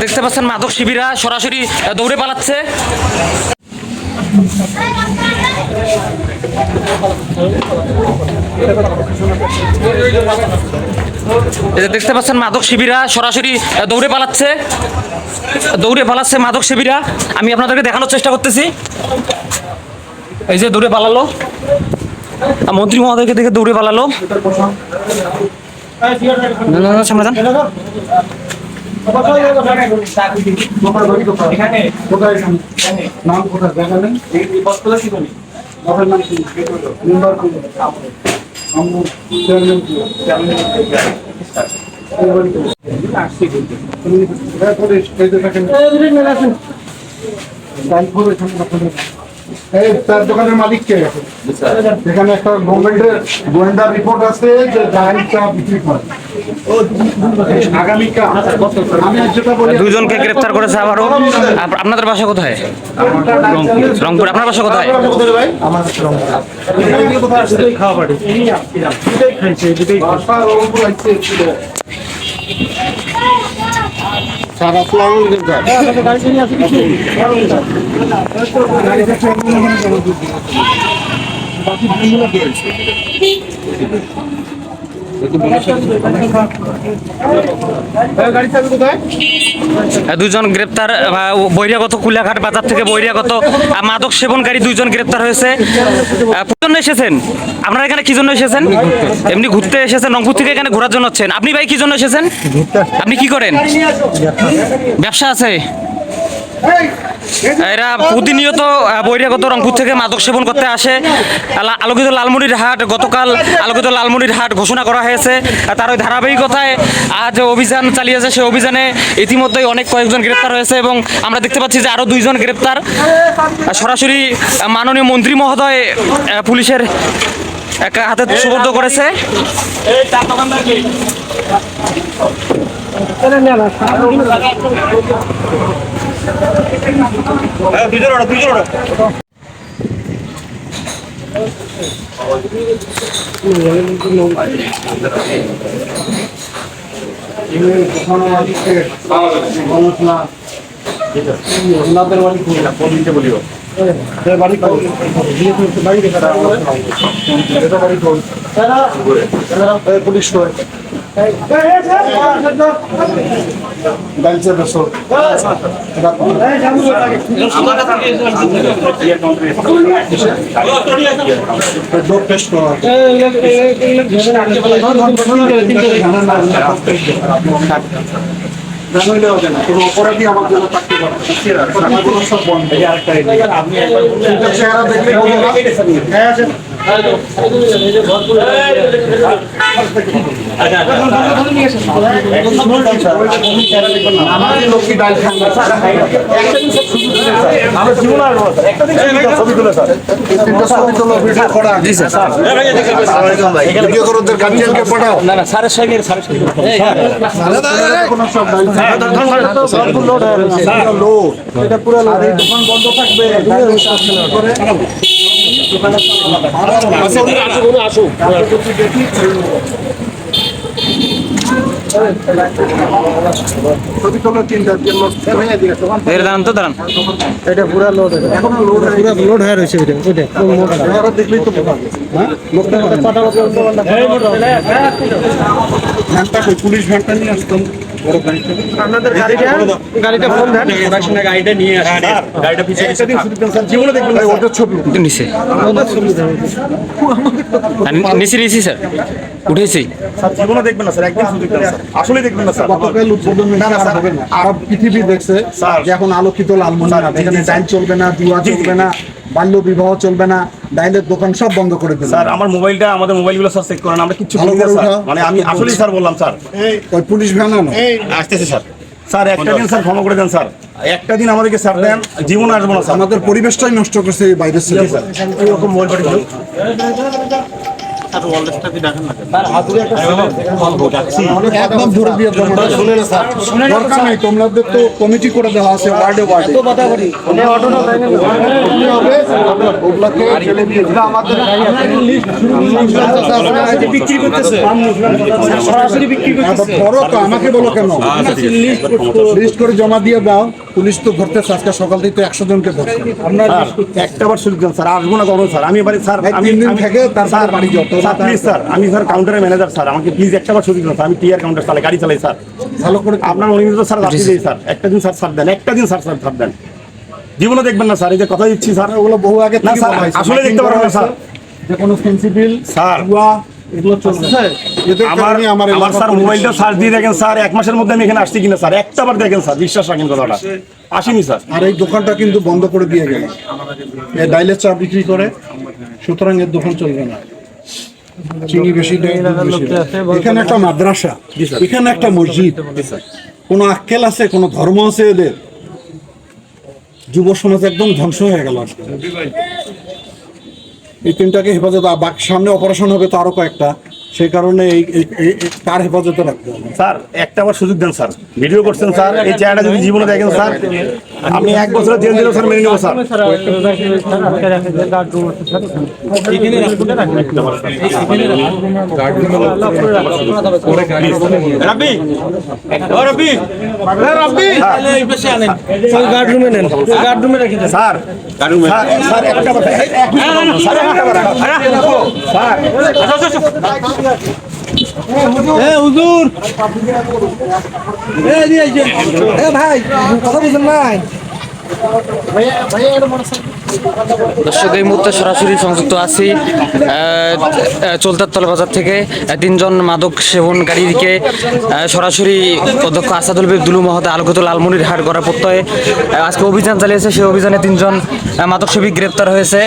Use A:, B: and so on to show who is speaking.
A: দেখতে পাচ্ছেন মাদক শিবিরা সরাসরি দৌড়ে পালাচ্ছে। দেখতে পাচ্ছেন মাদক শিবিরা সরাসরি দৌড়ে পালাচ্ছে মাদক শিবিরা। আমি আপনাদেরকে দেখানোর চেষ্টা করতেছি। এই যে দৌড়ে পালালো, মন্ত্রী মহোদয়কে দেখে দৌড়ে পালালো। সামনে যান।
B: তার দোকানের মালিক কে? এখানে একটা গভর্নমেন্টের গোয়েন্দা রিপোর্ট আছে যে জাহাজ চা বিক্রি করে। আগামীকাল আমি যেটা বলি,
A: দুইজনকে গ্রেফতার করেছে আবারও। আপনাদের বাসা কোথায়? রংপুর। আপনার বাসা কোথায়?
B: আমার খাওয়া পাড়ি খাইছে সারা ফ্লাউল
A: দুজন গ্রেপ্তার। বহিরাগত কুলাঘাট বাজার থেকে বহিরাগত মাদক সেবনকারী দুইজন গ্রেপ্তার হয়েছে। কি জন্য এসেছেন আপনারা এখানে? কি জন্য এসেছেন? এমনি ঘুরতে এসেছেন? রংপুর থেকে এখানে ঘোরার জন্য হচ্ছেন? আপনি ভাই কি জন্য এসেছেন? আপনি কি করেন? ব্যবসা আছে? এরা প্রতিনিয়ত বহিরাগত রংপুর থেকে মাদক সেবন করতে আসে। আলোকিত লালমনিরহাট, গতকাল আলোকিত লালমনিরহাট ঘোষণা করা হয়েছে। তার ওই ধারাবাহিকতায় আজ অভিযান চালিয়েছে। সেই অভিযানে ইতিমধ্যেই কয়েকজন গ্রেপ্তার হয়েছে এবং আমরা দেখতে পাচ্ছি যে আরও দুইজন গ্রেপ্তার। সরাসরি মাননীয় মন্ত্রী মহোদয় পুলিশের হাতে সুপর্দ করেছে।
B: পুলিশ কোনো অপরাধী আমার জন্য থাকতে পারে। সব বন্ধ। চেহারা দেখলে লক্ষ্মী ডাল পুরো দোকান বন্ধ থাকবে। এটা পুরো লোড হয়ে রয়েছে। দেখলেই তো পুলিশ ভ্যানটা নিয়ে আসতাম। আপনাদের গাড়িটা ফোন দেন, গাড়িটা নিয়ে আসেন। গাড়িটা পিছিয়ে জীবনে দেখবেন ওটার ছবি নিচে
A: নিচে স্যার উঠেছি।
B: জীবনে দেখবেন না স্যার, একদম সুযোগ দেন স্যার, আসলে দেখবেন না স্যার। গতকাল উদ্বোধন আরব পৃথিবী দেখছে যে এখন আলোকিত লালমনিরহাট, এখানে ডাইল চলবে না, জুয়া চলবে না, বাল্য বিবাহ চলবে না, ডাইলের দোকান সব বন্ধ করে দেবে।
C: স্যার আমার মোবাইলটা, আমাদের মোবাইলগুলো স্যার চেক করেন, আমরা কিচ্ছু বলি না স্যার। মানে আমি আসলেই স্যার বললাম স্যার।
B: ওই পুলিশ ভ্যান আনো
C: আসতেছে স্যার। স্যার একটা দিন স্যার ক্ষমা করে দেন স্যার, একটা দিন আমাদেরকে স্যার দেন, জীবন আসবো না স্যার।
B: আমাদের পরিবেশটাই নষ্ট করছে এই বাইরের ছেলে।
C: এরকম মোবাইল পাঠিয়ে
B: একদম ধরে দিয়ে দেবো শুনে না স্যার দরকার নাই তোমাদের তো কমিটি করে দেওয়া আছে ওয়ার্ডে ওয়ার্ডে ওগুলাকে ছেলে দিয়ে দিলে আমাদের বিক্রি করতেছে সরাসরি বিক্রি করতেছে বড় তো আমাকে বলো কেন লিস্ট করে জমা দিয়ে দাও পুলিশ তো ধরতেছে আজকে সকাল থেকে 100 জনকে ধরছে আপনার
C: একটা বার সুযোগ দেন স্যার, আসবো না কখন স্যার? আমি এবারে স্যার আমি
B: 3 দিন থেকে তারপর বাড়ি যত
C: স্যার প্লিজ স্যার, আমি স্যার কাউন্টারের ম্যানেজার স্যার, আমাকে প্লিজ একটা বার সুযোগ দেন স্যার। আমি টিআর কাউন্টার চালাই, গাড়ি চালাই স্যার।
B: ভালো করে
C: আপনার অনিয়মিত স্যার রাখতে দিই স্যার, একটা দিন স্যার ছাড় দেন, একটা দিন স্যার ছাড় দেন। জীবনে দেখবেন না স্যার, এই যে কথা দিচ্ছি স্যার,
B: ওগুলো বহু আগে
C: না
B: থেকে
C: স্যার,
B: বলা হয়েছে।
C: আসলে দেখতে পারবেন না স্যার।
B: যে কোনো সেন্সিবল
C: স্যার,
B: জুয়া এগুলো চলছে এদের কারণে
C: আমার স্যার মোবাইলটা চার্জ দিয়ে দেখেন স্যার, 1 মাসের মধ্যে আমি এখানে আসছি কিনা স্যার, একটা বার দেখেন স্যার, বিশ্বাস রাখেন কথাটা, আসিনি স্যার।
B: আর এই দোকানটা কিন্তু বন্ধ করে দিয়ে গেল এই ডাইলের চা বিক্রি করে, সুতরাং এর দোকান চলবে না। চিনি বেশি দেয়, দুধ বেশি দেয়। এখানে একটা মাদ্রাসা, এখানে একটা মসজিদ, কোনো আক্কেল আছে, কোনো ধর্ম আছে এদের? যুব সমাজ একদম ধ্বংস হয়ে গেল আজকে। এই তিনটাকে হেফাজত, সামনে অপারেশন হবে তো আরো কয়েকটা, সেই কারণে কার হেফাজতে রাখতে হবে।
C: স্যার একটা বার সুযোগ দেন স্যার, ভিডিও করছেন স্যার, এই চেহারাটা যদি জীবনে দেখেন স্যার, আপনি 1 বছরের জেল দিলেও স্যার মেনে নেবো স্যার। রাব্বি, ও রাব্বি, স্যার স্যার একটা বার
A: দর্শক এই মুহূর্তে সরাসরি সংযুক্ত আছি চলতার তলা বাজার থেকে। 3 জন মাদক সেবনকারীকে সরাসরি অধ্যক্ষ আসাদুল বেগ দুলু মহোদয় আলোকিত লালমনিরহাট গড়া প্রত্যয়ে আজকে অভিযান চালিয়েছে। সেই অভিযানে 3 জন মাদক সেবী গ্রেপ্তার হয়েছে।